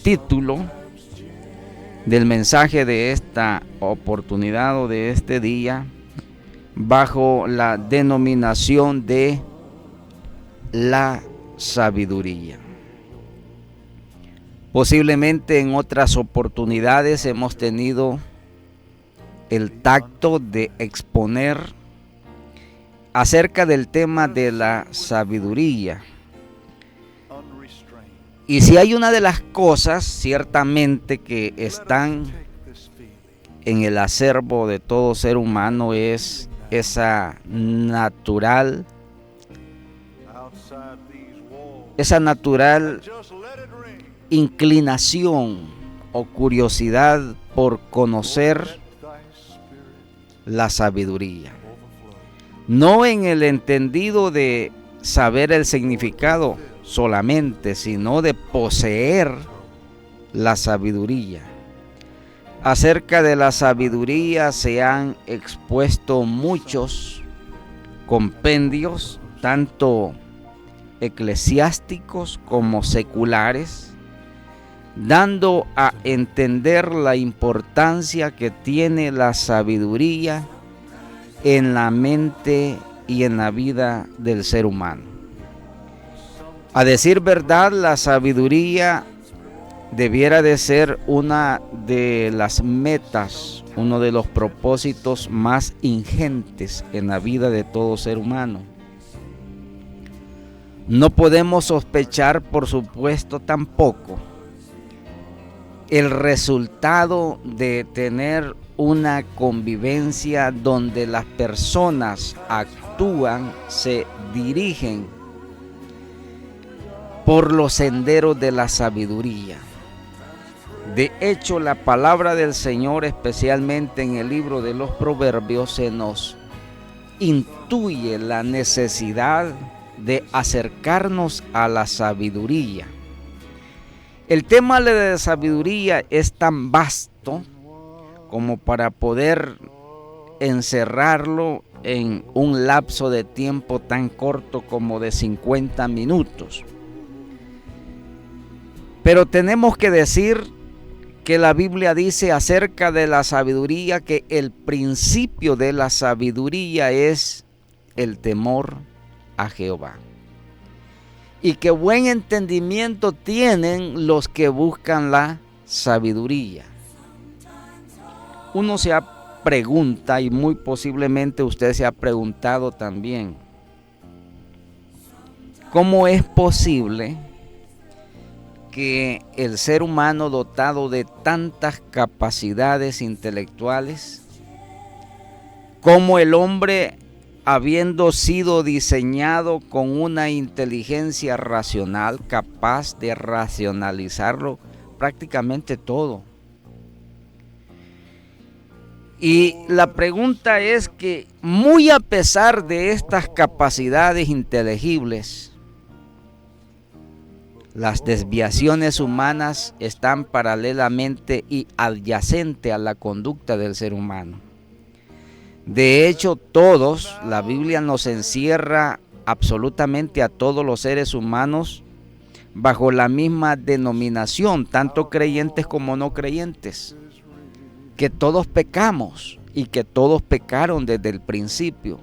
título del mensaje de esta oportunidad o de este día bajo la denominación de la sabiduría. Posiblemente en otras oportunidades hemos tenido el tacto de exponer acerca del tema de la sabiduría. Y si hay una de las cosas ciertamente que están en el acervo de todo ser humano, es esa natural inclinación o curiosidad por conocer la sabiduría. No en el entendido de saber el significado solamente, sino de poseer la sabiduría. Acerca de la sabiduría se han expuesto muchos compendios, tanto eclesiásticos como seculares, dando a entender la importancia que tiene la sabiduría en la mente y en la vida del ser humano. A decir verdad, la sabiduría debiera de ser una de las metas, uno de los propósitos más ingentes en la vida de todo ser humano. No podemos sospechar, por supuesto, tampoco el resultado de tener una convivencia donde las personas actúan, se dirigen por los senderos de la sabiduría. De hecho, la palabra del Señor, especialmente en el libro de los Proverbios, se nos intuye la necesidad de acercarnos a la sabiduría. El tema de la sabiduría es tan vasto como para poder encerrarlo en un lapso de tiempo tan corto como de 50 minutos. Pero tenemos que decir que la Biblia dice acerca de la sabiduría que el principio de la sabiduría es el temor a Jehová. Y que buen entendimiento tienen los que buscan la sabiduría. Uno se pregunta, y muy posiblemente usted se ha preguntado también, ¿cómo es posible que el ser humano dotado de tantas capacidades intelectuales, como el hombre habiendo sido diseñado con una inteligencia racional, capaz de racionalizarlo prácticamente todo? Y la pregunta es que, muy a pesar de estas capacidades inteligibles, las desviaciones humanas están paralelamente y adyacente a la conducta del ser humano. De hecho, todos, la Biblia nos encierra absolutamente a todos los seres humanos bajo la misma denominación, tanto creyentes como no creyentes, que todos pecamos y que todos pecaron desde el principio,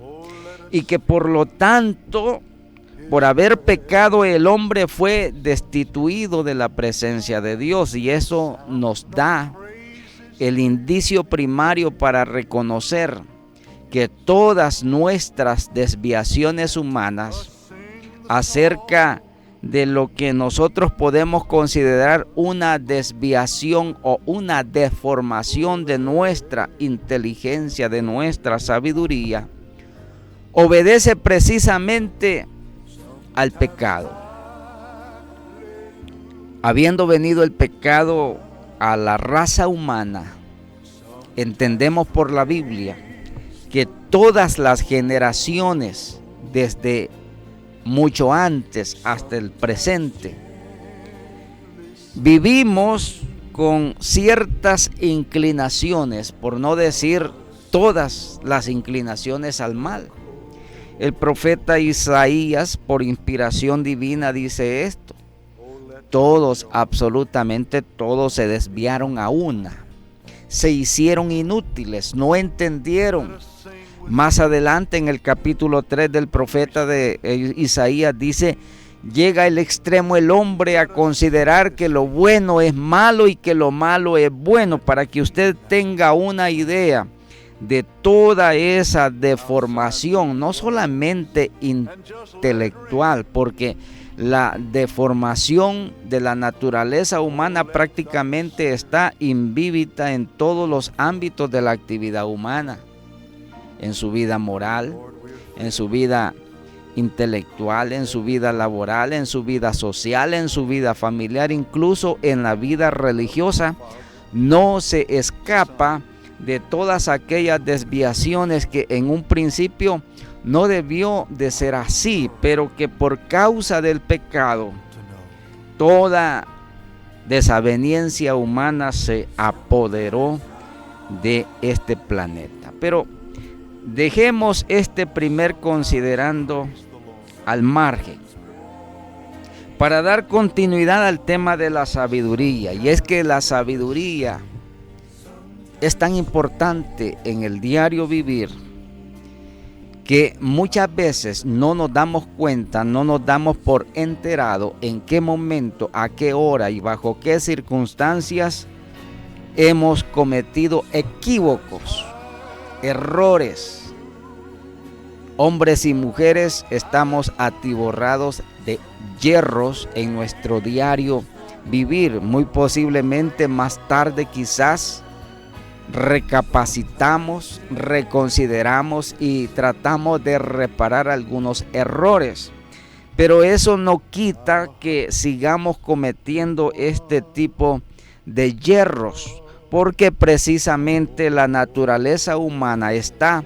y que por lo tanto, por haber pecado, el hombre fue destituido de la presencia de Dios, y eso nos da el indicio primario para reconocer que todas nuestras desviaciones humanas acerca de lo que nosotros podemos considerar una desviación o una deformación de nuestra inteligencia, de nuestra sabiduría, obedece precisamente al pecado. Habiendo venido el pecado a la raza humana, entendemos por la Biblia que todas las generaciones, desde mucho antes hasta el presente, vivimos con ciertas inclinaciones, por no decir todas las inclinaciones al mal. El profeta Isaías, por inspiración divina, dice esto: todos, absolutamente todos, se desviaron a una. Se hicieron inútiles, no entendieron. Más adelante en el capítulo 3 del profeta de Isaías dice: llega el extremo el hombre a considerar que lo bueno es malo y que lo malo es bueno, para que usted tenga una idea de toda esa deformación, no solamente intelectual, porque la deformación de la naturaleza humana prácticamente está invívita en todos los ámbitos de la actividad humana, en su vida moral, en su vida intelectual, en su vida laboral, en su vida social, en su vida familiar, incluso en la vida religiosa. No se escapa de todas aquellas desviaciones que en un principio no debió de ser así, pero que por causa del pecado, toda desaveniencia humana se apoderó de este planeta. Pero dejemos este primer considerando al margen para dar continuidad al tema de la sabiduría. Y es que la sabiduría es tan importante en el diario vivir que muchas veces no nos damos cuenta, no nos damos por enterado en qué momento, a qué hora y bajo qué circunstancias hemos cometido equívocos, errores. Hombres y mujeres estamos atiborrados de yerros en nuestro diario vivir. Muy posiblemente más tarde quizás recapacitamos, reconsideramos y tratamos de reparar algunos errores. Pero eso no quita que sigamos cometiendo este tipo de yerros, porque precisamente la naturaleza humana está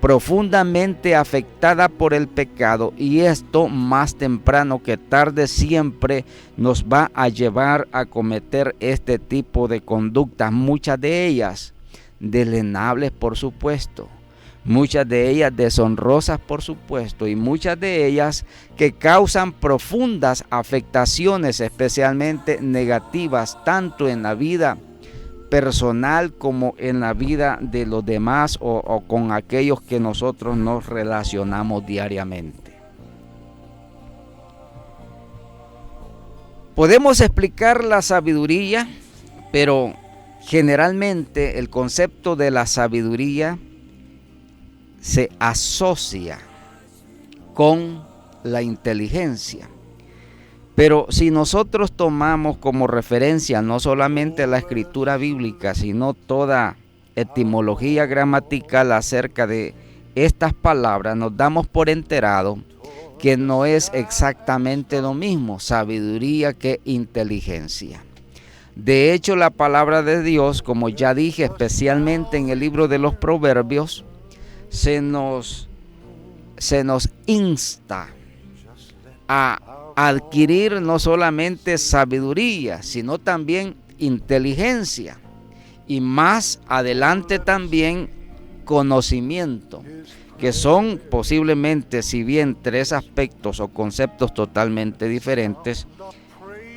profundamente afectada por el pecado, y esto más temprano que tarde siempre nos va a llevar a cometer este tipo de conductas, muchas de ellas delenables, por supuesto, muchas de ellas deshonrosas, por supuesto, y muchas de ellas que causan profundas afectaciones, especialmente negativas, tanto en la vida personal como en la vida de los demás o con aquellos que nosotros nos relacionamos diariamente. Podemos explicar la sabiduría, pero generalmente el concepto de la sabiduría se asocia con la inteligencia. Pero si nosotros tomamos como referencia no solamente la escritura bíblica, sino toda etimología gramatical acerca de estas palabras, nos damos por enterado que no es exactamente lo mismo sabiduría que inteligencia. De hecho, la palabra de Dios, como ya dije, especialmente en el libro de los Proverbios, se nos insta a adquirir no solamente sabiduría, sino también inteligencia, y más adelante también conocimiento, que son posiblemente, si bien tres aspectos o conceptos totalmente diferentes,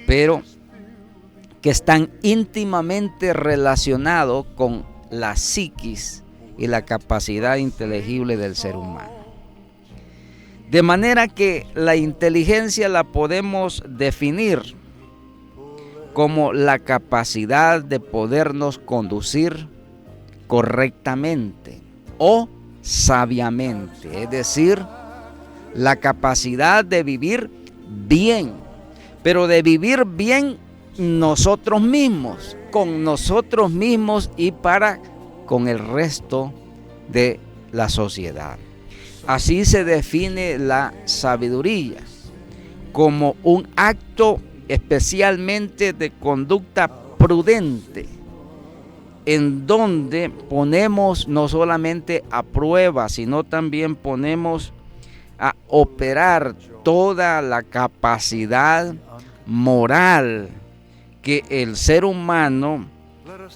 pero que están íntimamente relacionados con la psiquis y la capacidad inteligible del ser humano. De manera que la inteligencia la podemos definir como la capacidad de podernos conducir correctamente o sabiamente, es decir, la capacidad de vivir bien, pero de vivir bien nosotros mismos, con nosotros mismos y para con el resto de la sociedad. Así se define la sabiduría, como un acto especialmente de conducta prudente, en donde ponemos no solamente a prueba, sino también ponemos a operar toda la capacidad moral que el ser humano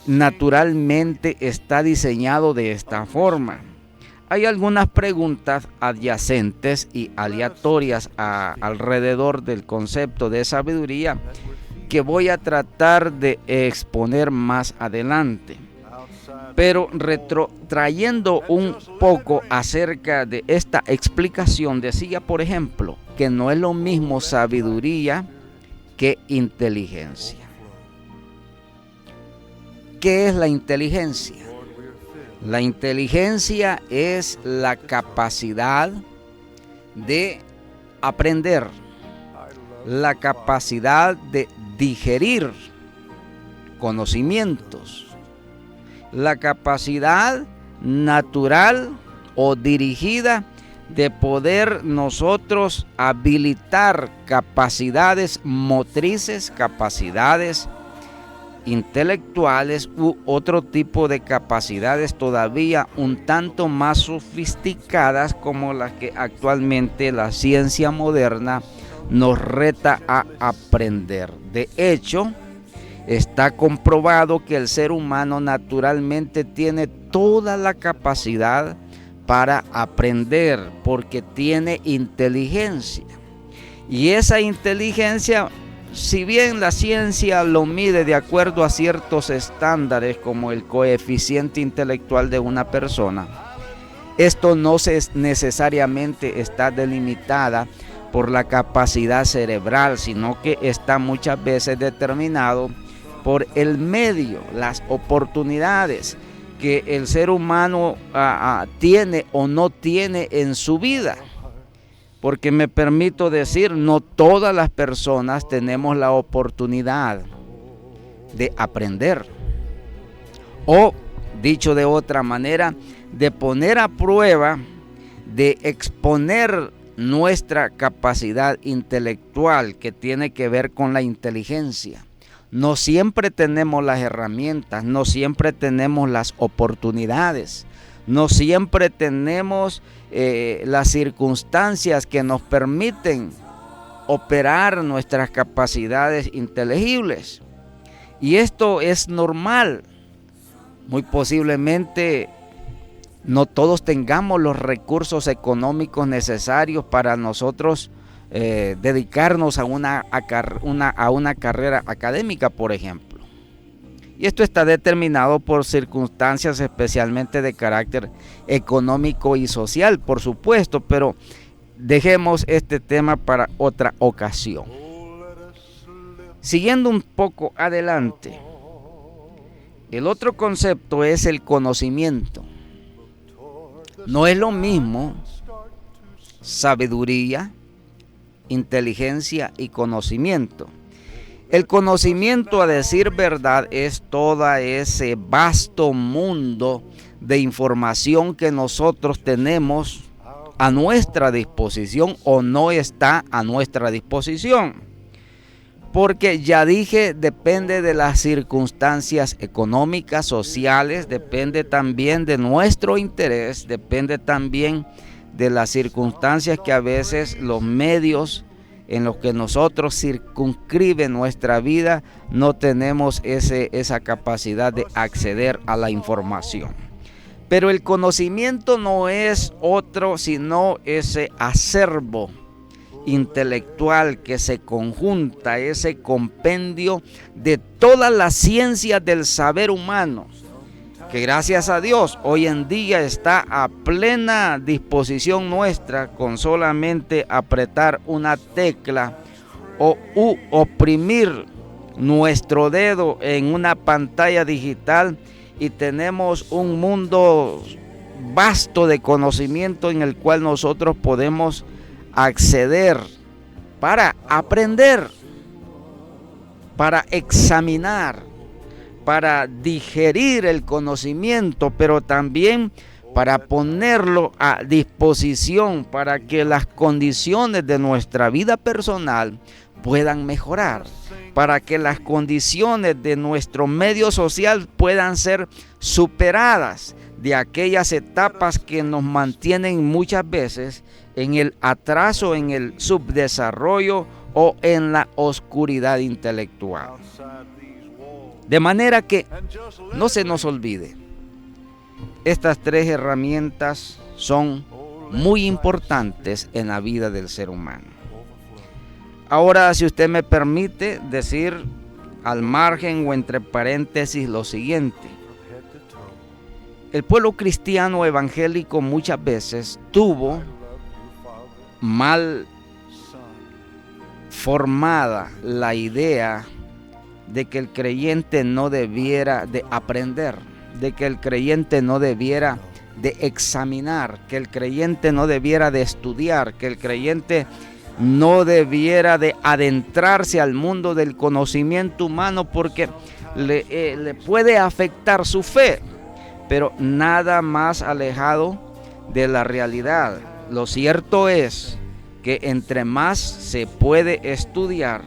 naturalmente está diseñado de esta forma. Hay algunas preguntas adyacentes y aleatorias alrededor del concepto de sabiduría, que voy a tratar de exponer más adelante. Pero trayendo un poco acerca de esta explicación, decía, por ejemplo, que no es lo mismo sabiduría que inteligencia. ¿Qué es la inteligencia? La inteligencia es la capacidad de aprender, la capacidad de digerir conocimientos, la capacidad natural o dirigida de poder nosotros habilitar capacidades motrices, capacidades intelectuales u otro tipo de capacidades todavía un tanto más sofisticadas como las que actualmente la ciencia moderna nos reta a aprender. De hecho, está comprobado que el ser humano naturalmente tiene toda la capacidad para aprender porque tiene inteligencia. Y esa inteligencia, si bien la ciencia lo mide de acuerdo a ciertos estándares como el coeficiente intelectual de una persona, esto no necesariamente está delimitada por la capacidad cerebral, sino que está muchas veces determinado por el medio, las oportunidades que el ser humano tiene o no tiene en su vida. Porque me permito decir, no todas las personas tenemos la oportunidad de aprender. O, dicho de otra manera, de poner a prueba, de exponer nuestra capacidad intelectual que tiene que ver con la inteligencia. No siempre tenemos las herramientas, no siempre tenemos las oportunidades, no siempre tenemos las circunstancias que nos permiten operar nuestras capacidades inteligibles. Y esto es normal. Muy posiblemente no todos tengamos los recursos económicos necesarios para nosotros dedicarnos a una carrera académica, por ejemplo. Y esto está determinado por circunstancias especialmente de carácter económico y social, por supuesto, pero dejemos este tema para otra ocasión. Siguiendo un poco adelante, el otro concepto es el conocimiento. No es lo mismo sabiduría, inteligencia y conocimiento. El conocimiento, a decir verdad, es todo ese vasto mundo de información que nosotros tenemos a nuestra disposición o no está a nuestra disposición. Porque ya dije, depende de las circunstancias económicas, sociales, depende también de nuestro interés, depende también de las circunstancias que a veces los medios en los que nosotros circunscriben nuestra vida no tenemos esa capacidad de acceder a la información. Pero el conocimiento no es otro sino ese acervo intelectual que se conjunta, ese compendio de todas las ciencias del saber humano, que gracias a Dios hoy en día está a plena disposición nuestra con solamente apretar una tecla o oprimir nuestro dedo en una pantalla digital y tenemos un mundo vasto de conocimiento en el cual nosotros podemos acceder para aprender, para examinar, para digerir el conocimiento, pero también para ponerlo a disposición para que las condiciones de nuestra vida personal puedan mejorar, para que las condiciones de nuestro medio social puedan ser superadas de aquellas etapas que nos mantienen muchas veces en el atraso, en el subdesarrollo o en la oscuridad intelectual. De manera que no se nos olvide, estas tres herramientas son muy importantes en la vida del ser humano. Ahora, si usted me permite decir al margen o entre paréntesis lo siguiente. El pueblo cristiano evangélico muchas veces tuvo mal formada la idea de que el creyente no debiera de aprender, de que el creyente no debiera de examinar, que el creyente no debiera de estudiar, que el creyente no debiera de adentrarse al mundo del conocimiento humano porque le puede afectar su fe, pero nada más alejado de la realidad. Lo cierto es que entre más se puede estudiar,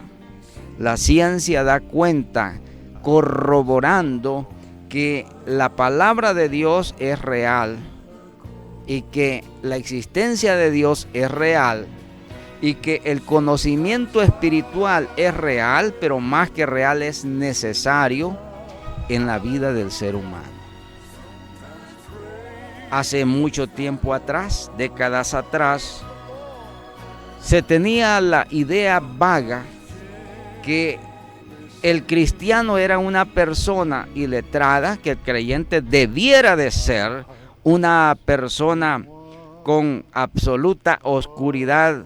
la ciencia da cuenta, corroborando que la palabra de Dios es real y que la existencia de Dios es real y que el conocimiento espiritual es real, pero más que real es necesario en la vida del ser humano. Hace mucho tiempo atrás, décadas atrás, se tenía la idea vaga que el cristiano era una persona iletrada, que el creyente debiera de ser una persona con absoluta oscuridad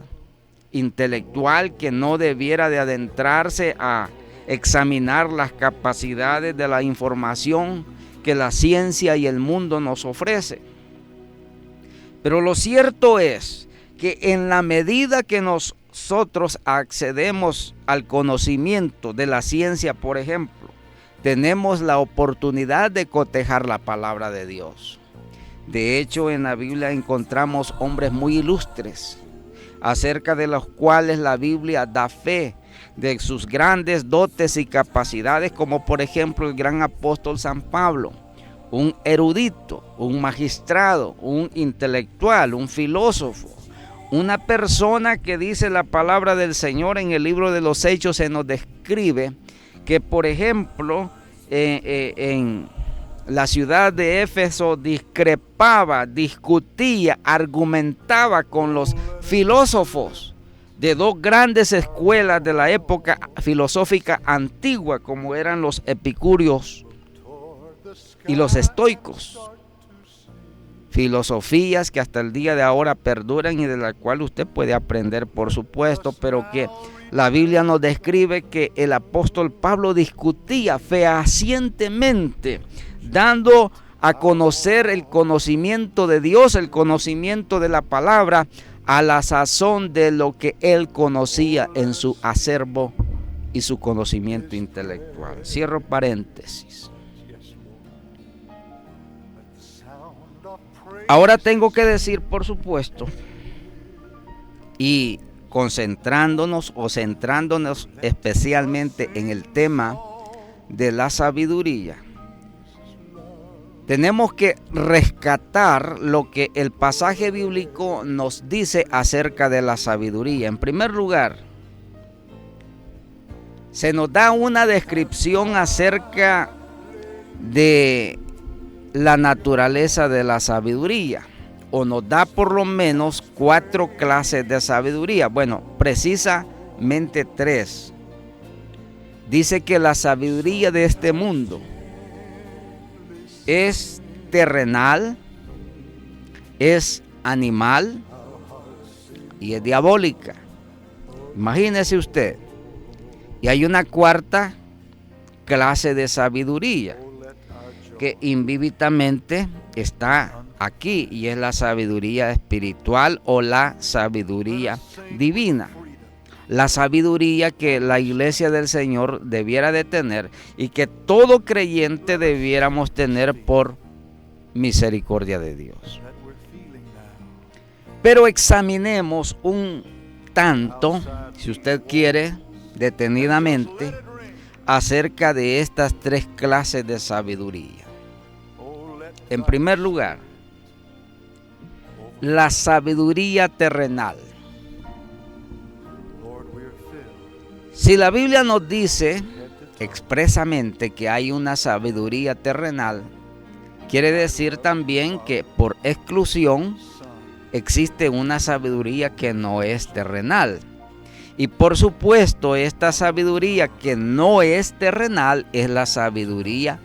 intelectual, que no debiera de adentrarse a examinar las capacidades de la información que la ciencia y el mundo nos ofrece. Pero lo cierto es que en la medida que nosotros accedemos al conocimiento de la ciencia, por ejemplo, tenemos la oportunidad de cotejar la palabra de Dios. De hecho, en la Biblia encontramos hombres muy ilustres, acerca de los cuales la Biblia da fe de sus grandes dotes y capacidades, como por ejemplo el gran apóstol San Pablo, un erudito, un magistrado, un intelectual, un filósofo, una persona que, dice la palabra del Señor en el libro de los Hechos, se nos describe que, por ejemplo, en la ciudad de Éfeso discrepaba, discutía, argumentaba con los filósofos de dos grandes escuelas de la época filosófica antigua, como eran los epicúreos y los estoicos. Filosofías que hasta el día de ahora perduran y de la cual usted puede aprender, por supuesto, pero que la Biblia nos describe que el apóstol Pablo discutía fehacientemente, dando a conocer el conocimiento de Dios, el conocimiento de la palabra, a la sazón de lo que él conocía en su acervo y su conocimiento intelectual. Cierro paréntesis. Ahora tengo que decir, por supuesto, y concentrándonos o centrándonos especialmente en el tema de la sabiduría, tenemos que rescatar lo que el pasaje bíblico nos dice acerca de la sabiduría. En primer lugar, se nos da una descripción acerca de la naturaleza de la sabiduría, o nos da por lo menos 4 clases de sabiduría. Bueno, precisamente 3. Dice que la sabiduría de este mundo es terrenal, es animal y es diabólica. Imagínese usted. Y hay una 4ª clase de sabiduría que invívidamente está aquí, y es la sabiduría espiritual o la sabiduría divina. La sabiduría que la iglesia del Señor debiera de tener y que todo creyente debiéramos tener por misericordia de Dios. Pero examinemos un tanto, si usted quiere, detenidamente, acerca de estas 3 clases de sabiduría. En primer lugar, la sabiduría terrenal. Si la Biblia nos dice expresamente que hay una sabiduría terrenal, quiere decir también que por exclusión existe una sabiduría que no es terrenal. Y por supuesto, esta sabiduría que no es terrenal es la sabiduría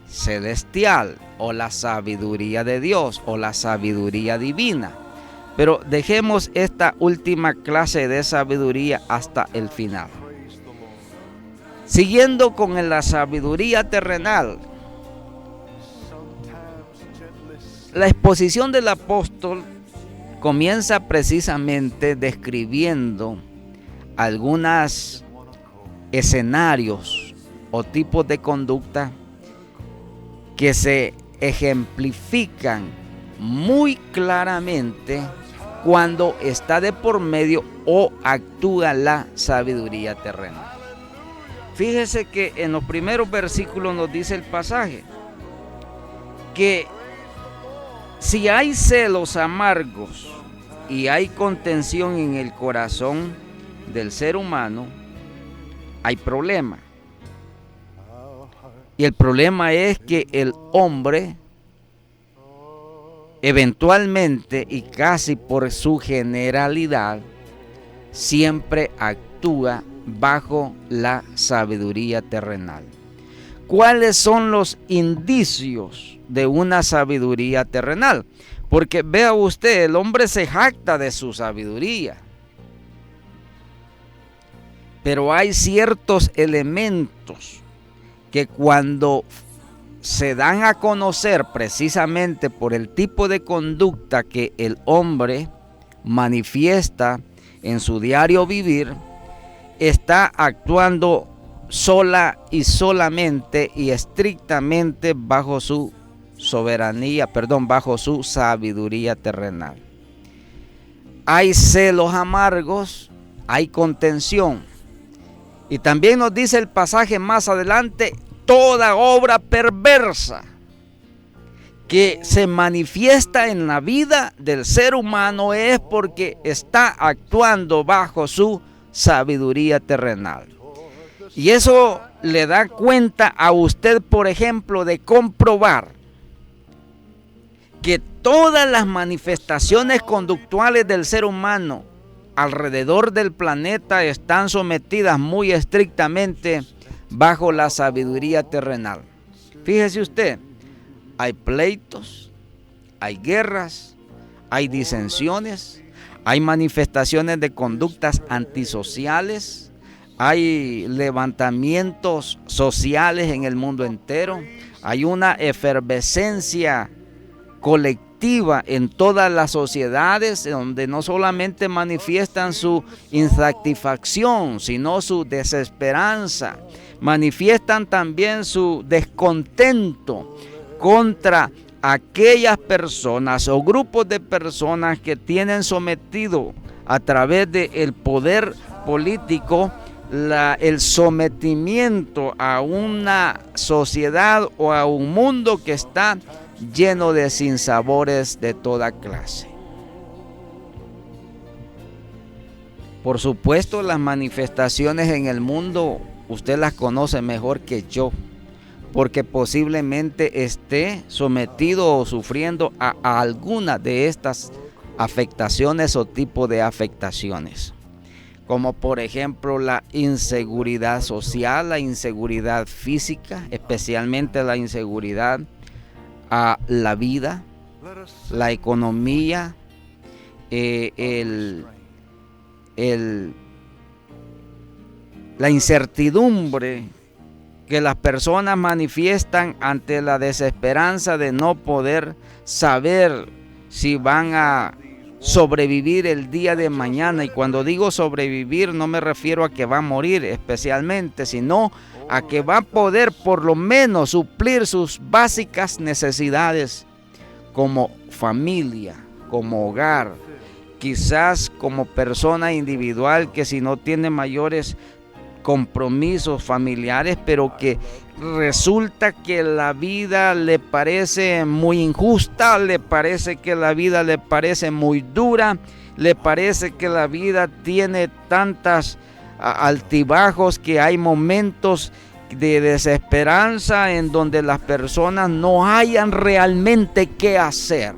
celestial o la sabiduría de Dios o la sabiduría divina. Pero dejemos esta última clase de sabiduría hasta el final. Siguiendo con la sabiduría terrenal, la exposición del apóstol comienza precisamente describiendo algunos escenarios o tipos de conducta que se ejemplifican muy claramente cuando está de por medio o actúa la sabiduría terrenal. Fíjese que en los primeros versículos nos dice el pasaje que si hay celos amargos y hay contención en el corazón del ser humano, hay problema. Y el problema es que el hombre eventualmente y casi por su generalidad siempre actúa bajo la sabiduría terrenal. ¿Cuáles son los indicios de una sabiduría terrenal? Porque vea usted, el hombre se jacta de su sabiduría, pero hay ciertos elementos que cuando se dan a conocer precisamente por el tipo de conducta que el hombre manifiesta en su diario vivir, está actuando sola y solamente y estrictamente bajo su bajo su sabiduría terrenal. Hay celos amargos, hay contención. Y también nos dice el pasaje más adelante, toda obra perversa que se manifiesta en la vida del ser humano es porque está actuando bajo su sabiduría terrenal. Y eso le da cuenta a usted, por ejemplo, de comprobar que todas las manifestaciones conductuales del ser humano alrededor del planeta están sometidas muy estrictamente bajo la sabiduría terrenal. Fíjese usted, hay pleitos, hay guerras, hay disensiones, hay manifestaciones de conductas antisociales, hay levantamientos sociales en el mundo entero, hay una efervescencia colectiva en todas las sociedades donde no solamente manifiestan su insatisfacción, sino su desesperanza, manifiestan también su descontento contra aquellas personas o grupos de personas que tienen sometido a través del poder político el sometimiento a una sociedad o a un mundo que está lleno de sinsabores de toda clase. Por supuesto, las manifestaciones en el mundo usted las conoce mejor que yo, porque posiblemente esté sometido o sufriendo a alguna de estas afectaciones o tipo de afectaciones, como por ejemplo la inseguridad social, la inseguridad física, especialmente la inseguridad a la vida, la economía, la incertidumbre que las personas manifiestan ante la desesperanza de no poder saber si van a sobrevivir el día de mañana. Y cuando digo sobrevivir no me refiero a que va a morir especialmente, sino a que va a poder por lo menos suplir sus básicas necesidades como familia, como hogar, quizás como persona individual que si no tiene mayores compromisos familiares, pero que resulta que la vida le parece muy injusta, le parece que la vida le parece muy dura, le parece que la vida tiene tantas altibajos que hay momentos de desesperanza en donde las personas no hayan realmente qué hacer.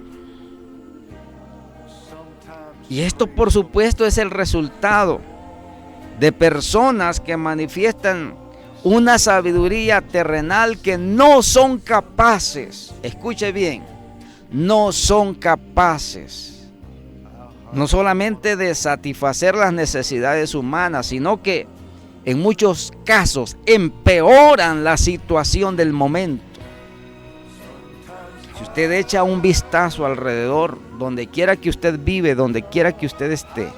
Y esto por supuesto es el resultado de personas que manifiestan una sabiduría terrenal que no son capaces, escuche bien, no son capaces no solamente de satisfacer las necesidades humanas, sino que en muchos casos empeoran la situación del momento. Si usted echa un vistazo alrededor, donde quiera que usted vive, donde quiera que usted esté,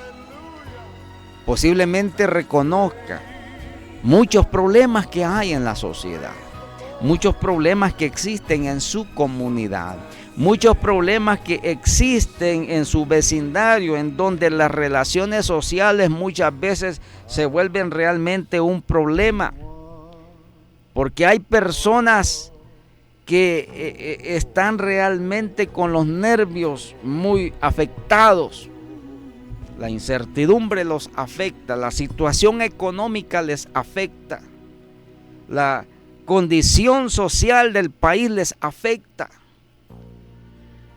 posiblemente reconozca muchos problemas que hay en la sociedad, muchos problemas que existen en su comunidad, muchos problemas que existen en su vecindario, en donde las relaciones sociales muchas veces se vuelven realmente un problema, porque hay personas que están realmente con los nervios muy afectados. La incertidumbre los afecta, la situación económica les afecta, la condición social del país les afecta.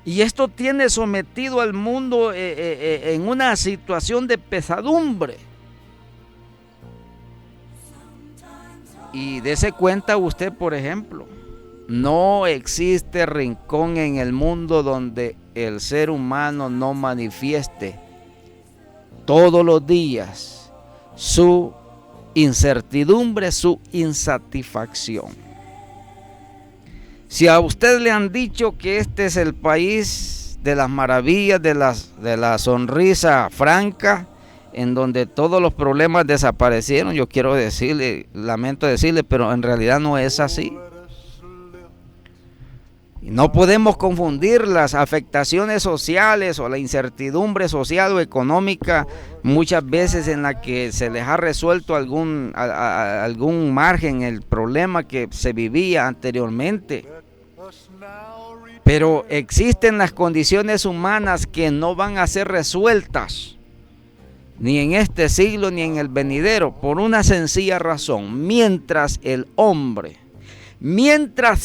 Y esto tiene sometido al mundo en una situación de pesadumbre. Y dése cuenta usted, por ejemplo, no existe rincón en el mundo donde el ser humano no manifieste todos los días su incertidumbre, su insatisfacción. Si a usted le han dicho que este es el país de las maravillas, de la sonrisa franca, en donde todos los problemas desaparecieron, yo quiero decirle, lamento decirle, pero en realidad no es así. No podemos confundir las afectaciones sociales o la incertidumbre social o económica muchas veces en la que se les ha resuelto algún margen el problema que se vivía anteriormente. Pero existen las condiciones humanas que no van a ser resueltas ni en este siglo ni en el venidero, por una sencilla razón: mientras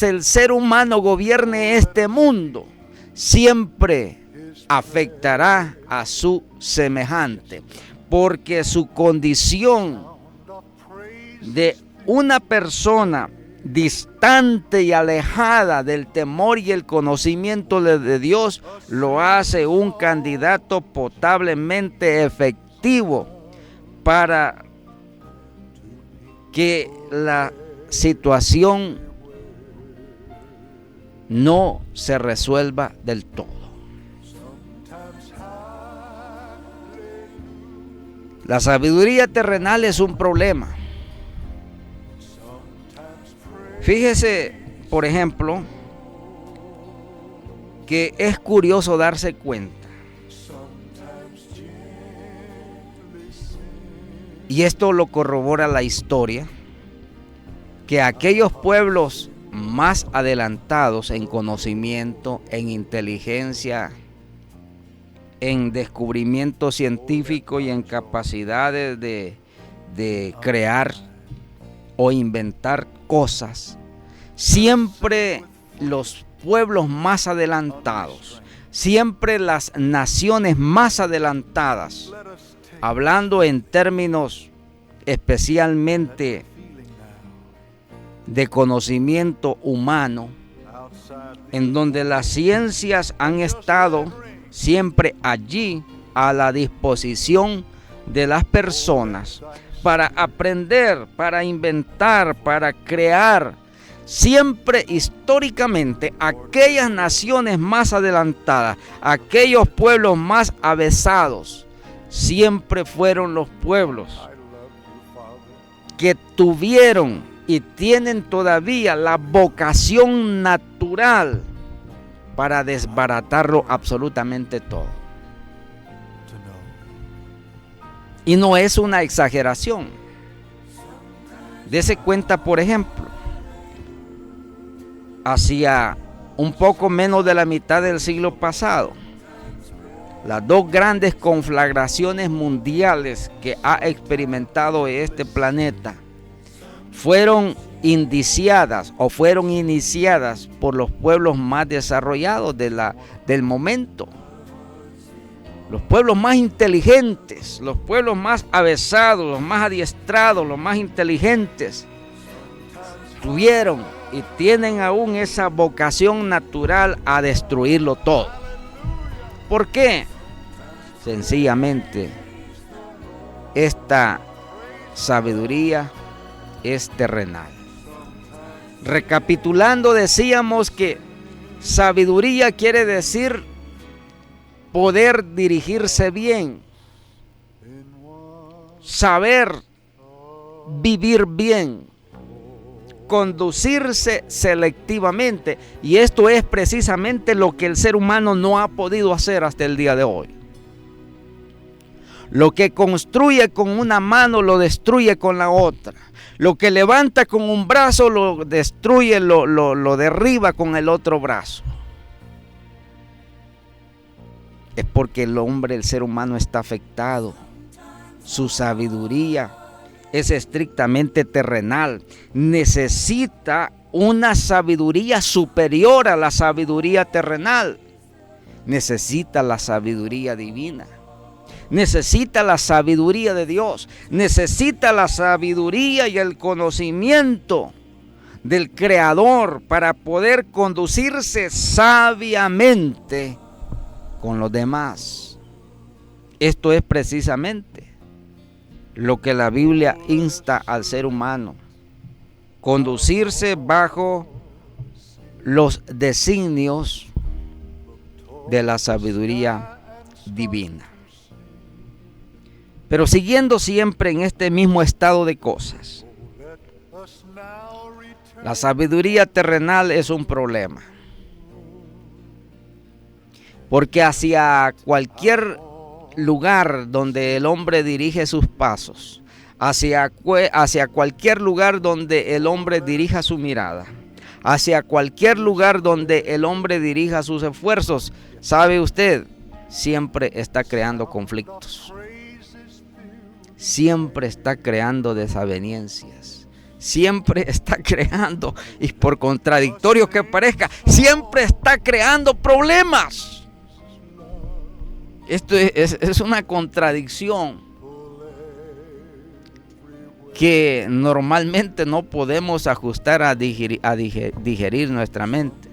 el ser humano gobierne este mundo, siempre afectará a su semejante, porque su condición de una persona distante y alejada del temor y el conocimiento de Dios lo hace un candidato potablemente efectivo para que la situación no se resuelva del todo. La sabiduría terrenal es un problema. Fíjese, por ejemplo, que es curioso darse cuenta, y esto lo corrobora la historia, que aquellos pueblos más adelantados en conocimiento, en inteligencia, en descubrimiento científico y en capacidades de crear o inventar cosas, siempre los pueblos más adelantados, siempre las naciones más adelantadas, hablando en términos especialmente de conocimiento humano, en donde las ciencias han estado siempre allí a la disposición de las personas para aprender, para inventar, para crear. Siempre históricamente aquellas naciones más adelantadas, aquellos pueblos más avesados, siempre fueron los pueblos que tuvieron y tienen todavía la vocación natural para desbaratarlo absolutamente todo. Y no es una exageración. Dese cuenta, por ejemplo, hacia un poco menos de la mitad del siglo pasado, las dos grandes conflagraciones mundiales que ha experimentado este planeta fueron iniciadas por los pueblos más desarrollados del momento. los pueblos más inteligentes, los pueblos más avesados, los más adiestrados, los más inteligentes, tuvieron y tienen aún esa vocación natural a destruirlo todo. ¿Por qué? Sencillamente, esta sabiduría es terrenal. Recapitulando, decíamos que sabiduría quiere decir poder dirigirse bien, saber vivir bien, conducirse selectivamente, y esto es precisamente lo que el ser humano no ha podido hacer hasta el día de hoy. Lo que construye con una mano lo destruye con la otra. Lo que levanta con un brazo lo destruye, lo derriba con el otro brazo. Es porque el ser humano está afectado. Su sabiduría es estrictamente terrenal. Necesita una sabiduría superior a la sabiduría terrenal. Necesita la sabiduría divina. Necesita la sabiduría de Dios. Necesita la sabiduría y el conocimiento del Creador para poder conducirse sabiamente con los demás. Esto es precisamente lo que la Biblia insta al ser humano: conducirse bajo los designios de la sabiduría divina. Pero siguiendo siempre en este mismo estado de cosas, la sabiduría terrenal es un problema, porque hacia cualquier lugar donde el hombre dirige sus pasos, hacia cualquier lugar donde el hombre dirija su mirada, hacia cualquier lugar donde el hombre dirija sus esfuerzos, ¿sabe usted? Siempre está creando conflictos. Siempre está creando desavenencias. Siempre está creando, y por contradictorio que parezca, siempre está creando problemas. Esto es una contradicción que normalmente no podemos ajustar a digerir nuestra mente.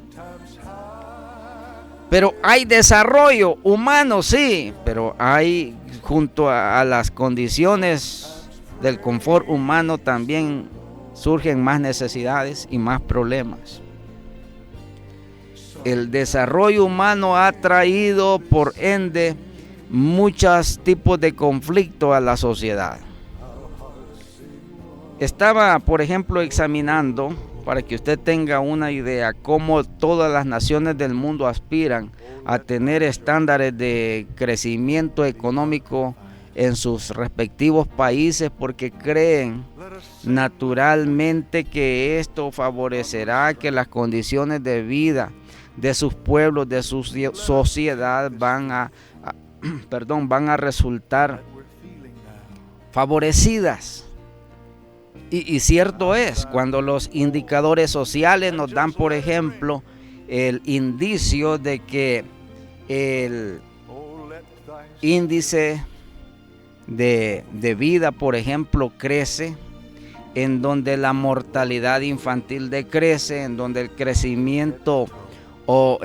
Pero hay desarrollo humano, sí, pero hay, junto a las condiciones del confort humano, también surgen más necesidades y más problemas. El desarrollo humano ha traído, por ende, muchos tipos de conflicto a la sociedad. Estaba, por ejemplo, examinando, para que usted tenga una idea, cómo todas las naciones del mundo aspiran a tener estándares de crecimiento económico en sus respectivos países, porque creen naturalmente que esto favorecerá que las condiciones de vida de sus pueblos, de su sociedad van a resultar favorecidas. Y cierto es, cuando los indicadores sociales nos dan, por ejemplo, el indicio de que el índice de vida, por ejemplo, crece, en donde la mortalidad infantil decrece, en donde el crecimiento o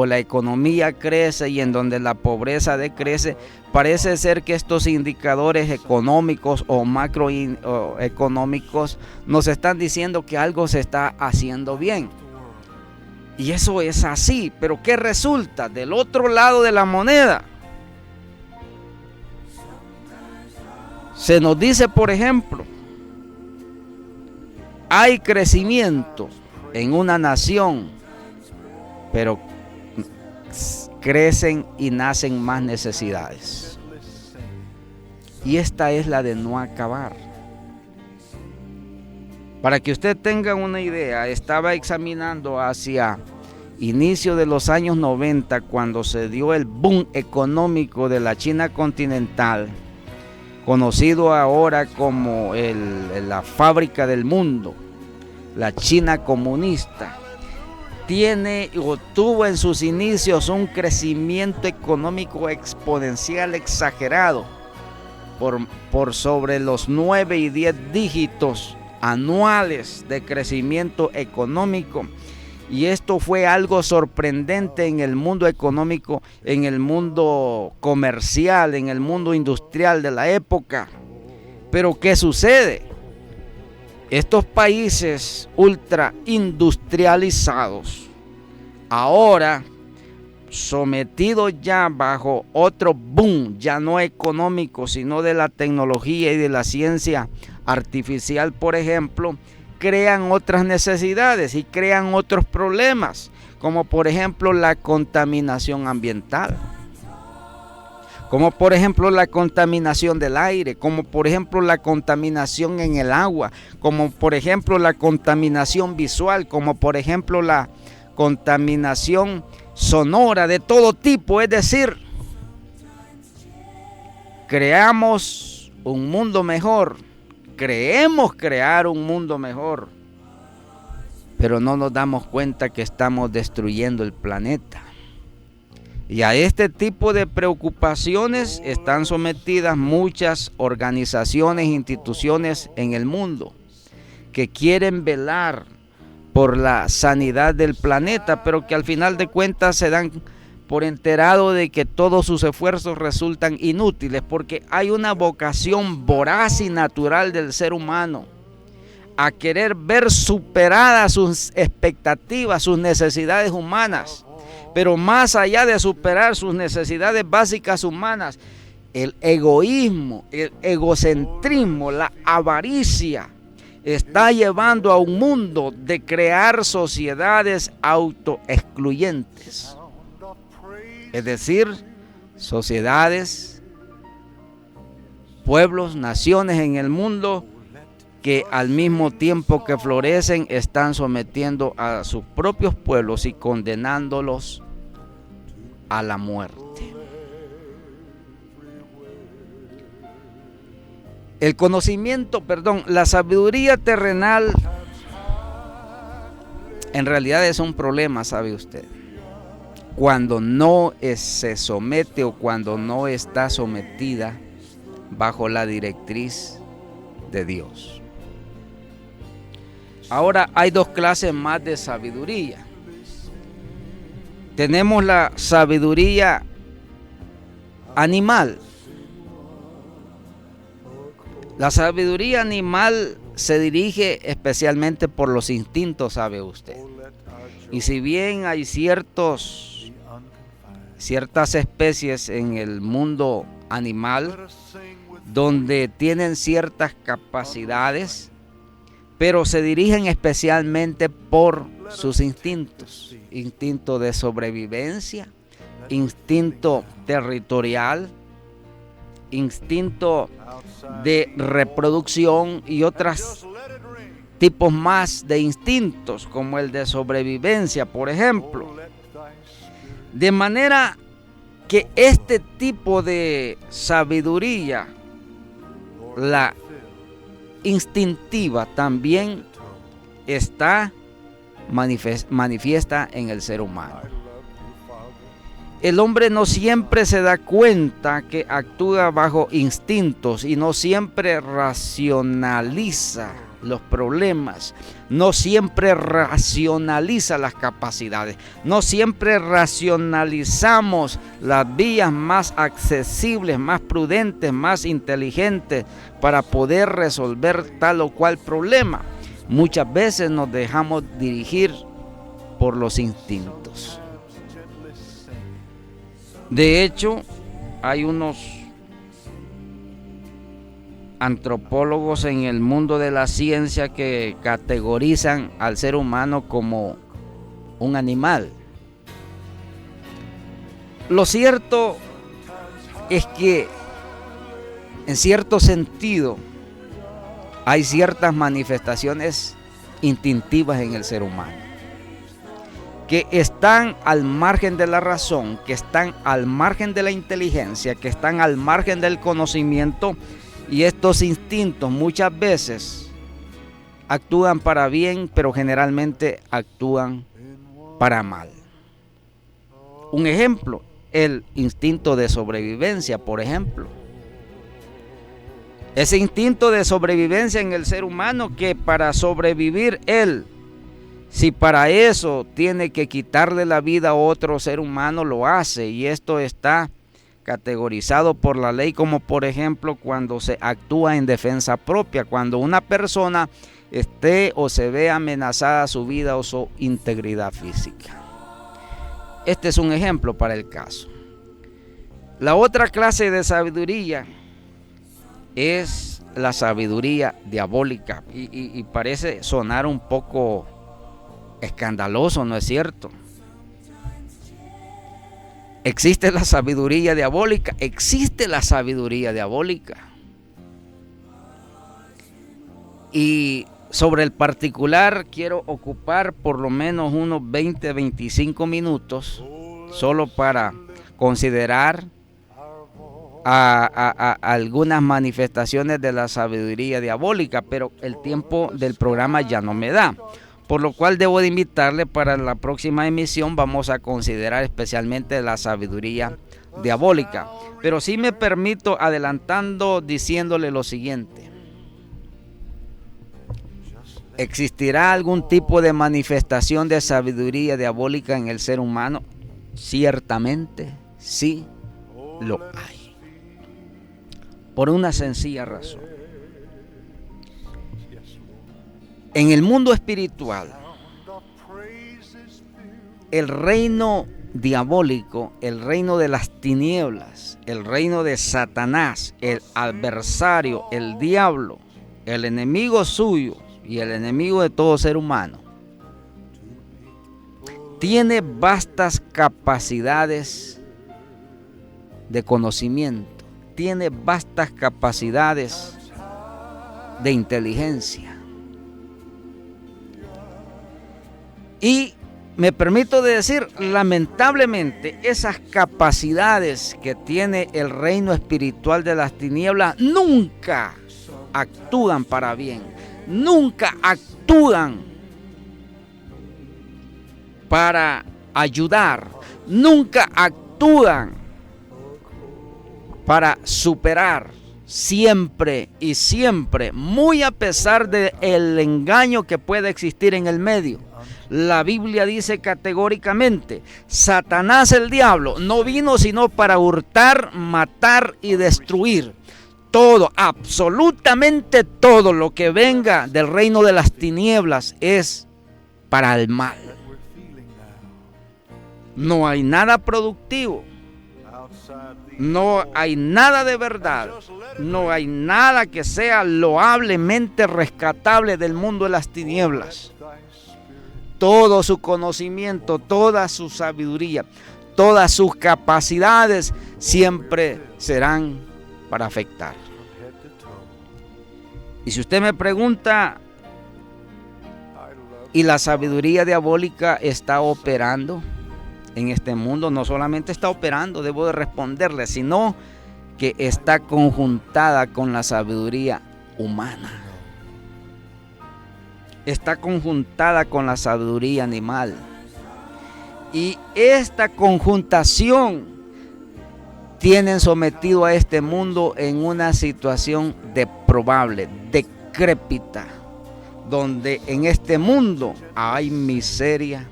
la economía crece, y en donde la pobreza decrece, parece ser que estos indicadores económicos o macroeconómicos nos están diciendo que algo se está haciendo bien. Y eso es así, pero ¿qué resulta del otro lado de la moneda? Se nos dice, por ejemplo, hay crecimiento en una nación, pero crecen y nacen más necesidades. Y esta es la de no acabar. Para que usted tenga una idea, estaba examinando hacia inicio de los años 90, cuando se dio el boom económico de la China continental, conocido ahora como la fábrica del mundo, la China comunista. tiene o tuvo en sus inicios un crecimiento económico exponencial exagerado por sobre los 9 y 10 dígitos anuales de crecimiento económico. Y esto fue algo sorprendente en el mundo económico, en el mundo comercial, en el mundo industrial de la época. Pero ¿qué sucede? Estos países ultra industrializados, ahora sometidos ya bajo otro boom, ya no económico, sino de la tecnología y de la ciencia artificial, por ejemplo, crean otras necesidades y crean otros problemas, como por ejemplo la contaminación ambiental, como por ejemplo la contaminación del aire, como por ejemplo la contaminación en el agua, como por ejemplo la contaminación visual, como por ejemplo la contaminación sonora de todo tipo. Es decir, creamos un mundo mejor, creemos crear un mundo mejor, pero no nos damos cuenta que estamos destruyendo el planeta. Y a este tipo de preocupaciones están sometidas muchas organizaciones e instituciones en el mundo que quieren velar por la sanidad del planeta, pero que al final de cuentas se dan por enterado de que todos sus esfuerzos resultan inútiles, porque hay una vocación voraz y natural del ser humano a querer ver superadas sus expectativas, sus necesidades humanas. Pero más allá de superar sus necesidades básicas humanas, el egoísmo, el egocentrismo, la avaricia está llevando a un mundo de crear sociedades autoexcluyentes. Es decir, sociedades, pueblos, naciones en el mundo que al mismo tiempo que florecen están sometiendo a sus propios pueblos y condenándolos a la muerte. La sabiduría terrenal en realidad es un problema, ¿sabe usted? Cuando no se somete o cuando no está sometida bajo la directriz de Dios. Ahora hay dos clases más de sabiduría. Tenemos la sabiduría animal. La sabiduría animal se dirige especialmente por los instintos, sabe usted. Y si bien hay ciertas especies en el mundo animal donde tienen ciertas capacidades, pero se dirigen especialmente por sus instintos, instinto de sobrevivencia, instinto territorial, instinto de reproducción y otros tipos más de instintos, como el de sobrevivencia, por ejemplo. De manera que este tipo de sabiduría, la instintiva, también está manifiesta en el ser humano. El hombre no siempre se da cuenta que actúa bajo instintos y no siempre racionaliza los problemas, no siempre racionaliza las capacidades, no siempre racionalizamos las vías más accesibles, más prudentes, más inteligentes para poder resolver tal o cual problema. Muchas veces nos dejamos dirigir por los instintos. De hecho, hay unos antropólogos en el mundo de la ciencia que categorizan al ser humano como un animal. Lo cierto es que, en cierto sentido, hay ciertas manifestaciones instintivas en el ser humano que están al margen de la razón, que están al margen de la inteligencia, que están al margen del conocimiento, y estos instintos muchas veces actúan para bien, pero generalmente actúan para mal. Un ejemplo, el instinto de sobrevivencia, por ejemplo. Ese instinto de sobrevivencia en el ser humano, que para sobrevivir él, si para eso tiene que quitarle la vida a otro ser humano, lo hace. Y esto está categorizado por la ley como, por ejemplo, cuando se actúa en defensa propia, cuando una persona esté o se ve amenazada su vida o su integridad física. Este es un ejemplo para el caso. La otra clase de sabiduría es la sabiduría diabólica, y parece sonar un poco escandaloso, ¿no es cierto? ¿Existe la sabiduría diabólica? Existe la sabiduría diabólica. Y sobre el particular quiero ocupar por lo menos unos 20-25 minutos solo para considerar a algunas manifestaciones de la sabiduría diabólica, pero el tiempo del programa ya no me da. Por lo cual debo de invitarle para la próxima emisión. Vamos a considerar especialmente la sabiduría diabólica. Pero sí me permito adelantando diciéndole lo siguiente. ¿Existirá algún tipo de manifestación de sabiduría diabólica en el ser humano? Ciertamente sí lo hay. Por una sencilla razón. En el mundo espiritual, el reino diabólico, el reino de las tinieblas, el reino de Satanás, el adversario, el diablo, el enemigo suyo y el enemigo de todo ser humano, tiene vastas capacidades de conocimiento, tiene vastas capacidades de inteligencia. Y me permito decir, lamentablemente, esas capacidades que tiene el reino espiritual de las tinieblas nunca actúan para bien, nunca actúan para ayudar, nunca actúan para superar. Siempre y siempre, muy a pesar del engaño que pueda existir en el medio, la Biblia dice categóricamente: Satanás, el diablo, no vino sino para hurtar, matar y destruir. Todo, absolutamente todo lo que venga del reino de las tinieblas es para el mal. No hay nada productivo. No hay nada de verdad, no hay nada que sea loablemente rescatable del mundo de las tinieblas. Todo su conocimiento, toda su sabiduría, todas sus capacidades siempre serán para afectar. Y si usted me pregunta, ¿y la sabiduría diabólica está operando en este mundo? No solamente está operando, debo de responderle, sino que está conjuntada con la sabiduría humana. Está conjuntada con la sabiduría animal. Y esta conjuntación tienen sometido a este mundo en una situación deplorable, decrépita, donde en este mundo hay miseria,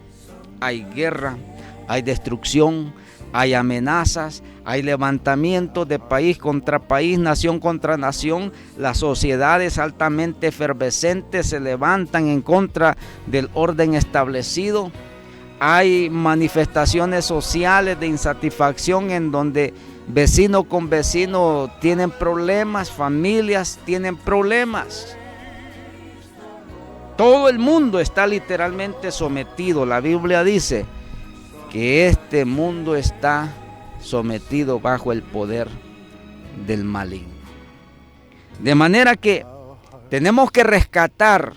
hay guerra, hay destrucción, hay amenazas, hay levantamientos de país contra país, nación contra nación. Las sociedades altamente efervescentes se levantan en contra del orden establecido. Hay manifestaciones sociales de insatisfacción en donde vecino con vecino tienen problemas, familias tienen problemas. Todo el mundo está literalmente sometido. La Biblia dice que este mundo está sometido bajo el poder del maligno. De manera que tenemos que rescatar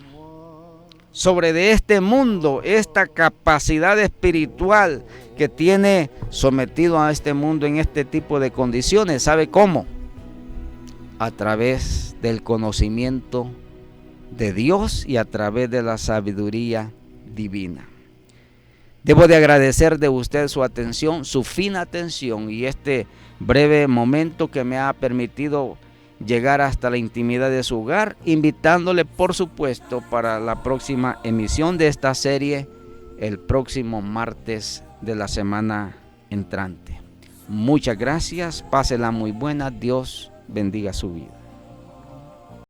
sobre de este mundo esta capacidad espiritual que tiene sometido a este mundo en este tipo de condiciones. ¿Sabe cómo? A través del conocimiento de Dios y a través de la sabiduría divina. Debo de agradecer de usted su atención, su fina atención y este breve momento que me ha permitido llegar hasta la intimidad de su hogar, invitándole por supuesto para la próxima emisión de esta serie el próximo martes de la semana entrante. Muchas gracias, pásela muy buena, Dios bendiga su vida.